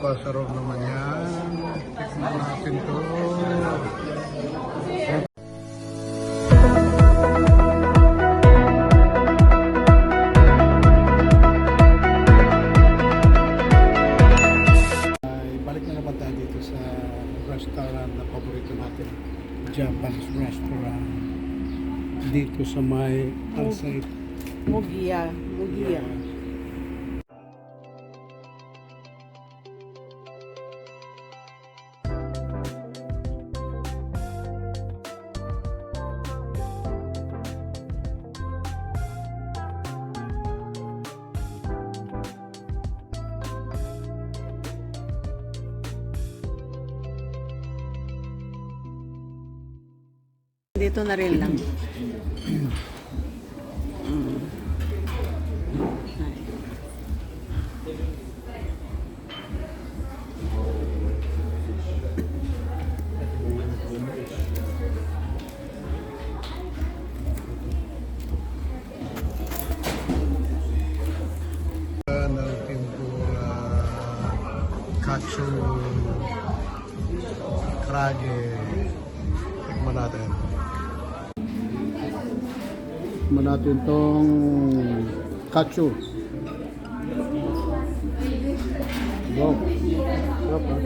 Napakasarap naman yan. Tikman natin to. Balik na naman tayo dito sa restaurant na paborito natin. Japanese restaurant. Dito sa may Alsay. Mugiya. Dito na rin lang. Ng tempura, katsu, krage. Tikman natin. Tikman natin tong katsu. Wow. Sarap ha.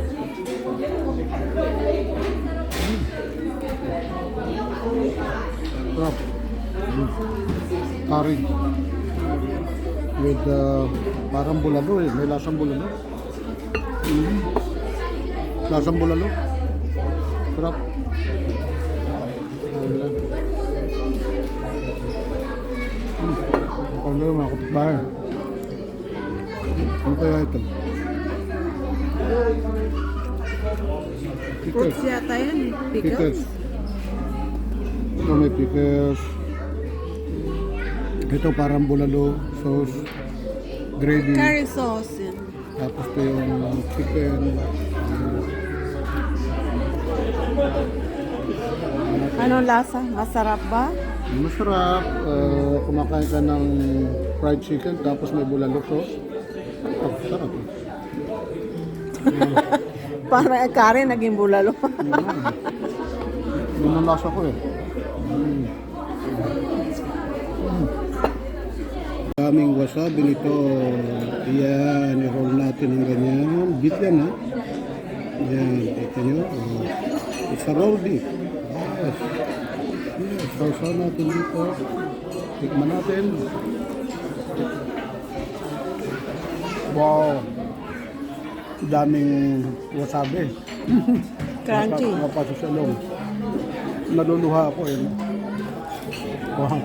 Sarap. Curry. With parang bulalo eh. May lasang bulalo. Lasang bulalo. Sarap. Parang na mga kapitbahay. Ano kaya ito? Fruits yata yan. Pickles. Ito may pickles. Ito parang bulalo, sauce, gravy. Curry sauce yan. Tapos ito yung chicken. Anong lasa? Masarap ba? Masarap. Kumakain ka ng fried chicken tapos may bulalo sauce. Oh, sarap. Para curry naging bulalo. Yun ang lasa ko eh. Daming wasabi nito. Yan, i-roll natin ng ganyan. Beef yan ha. Yan, kita nyo. It's a roll beef. Yes. Yes, sausaw natin dito. Tikman natin. Wow. Daming wasabi. Crunchy. Napasok sa loob. Naluluha ako eh. Wow.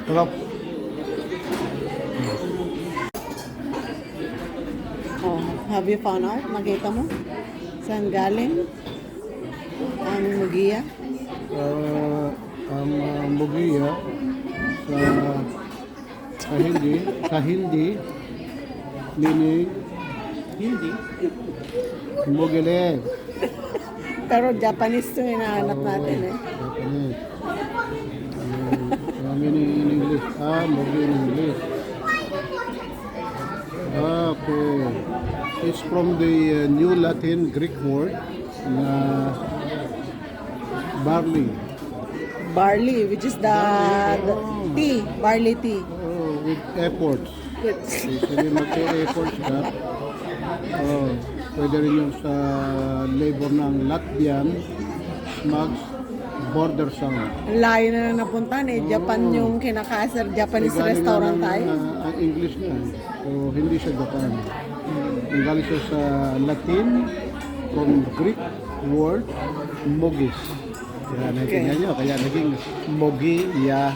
Sarap. Oh, have you found out? Nakita mo? Saan galing? Ang mugiya? Ang mugiya sa hindi meaning hindi mugile. Pero Japanese to hinahanap natin eh. Japanese. Meaning in English. Mugi in English. Okay. It's from the New Latin Greek word na barley. Barley, which is the tea. Barley tea. Oh, with efforts. Sabi mag-efforts ka. Oh, pwede rin yung sa labor ng Latvian, Smugs, border sound. Layo na napuntahan eh. Japan yung kinakasar. Japanese restaurant tayo. Ang English niya. So, hindi siya Japan. Ang galing siya sa Latin, from Greek word, mogis. Kaya nakikinig nyo, kaya naging mogiya.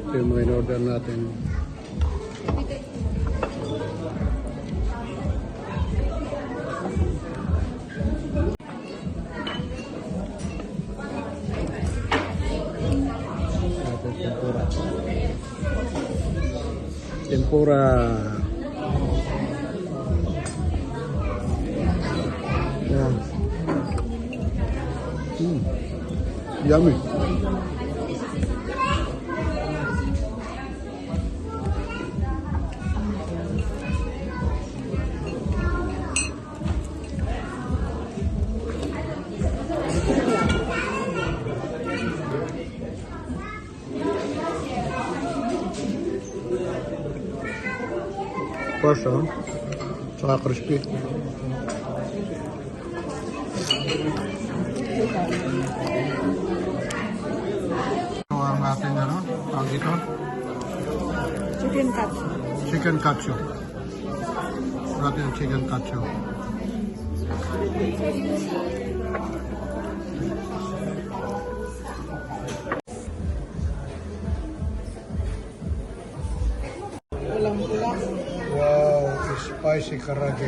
Ito yung mga in-order natin. Tempura. Yan. Yummy. course, oh. Saka crispy. Ito ang ating ano, tawag dito? Chicken cuts. Chicken katsu. Natin ang chicken katsu. Walang pula. Wow, spicy karage.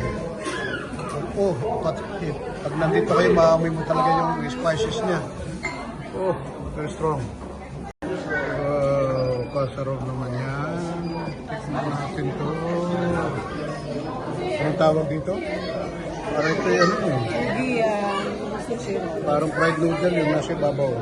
Oh, pag nandito kayo, maamoy mo talaga yung spices niya. Oh, very strong. Wow, kasarap naman yan. Tikman natin to. Anong tawag dito? Parang ito yung ano eh. Hindi, sushi. Parang fried noodle yung nasa ibabaw.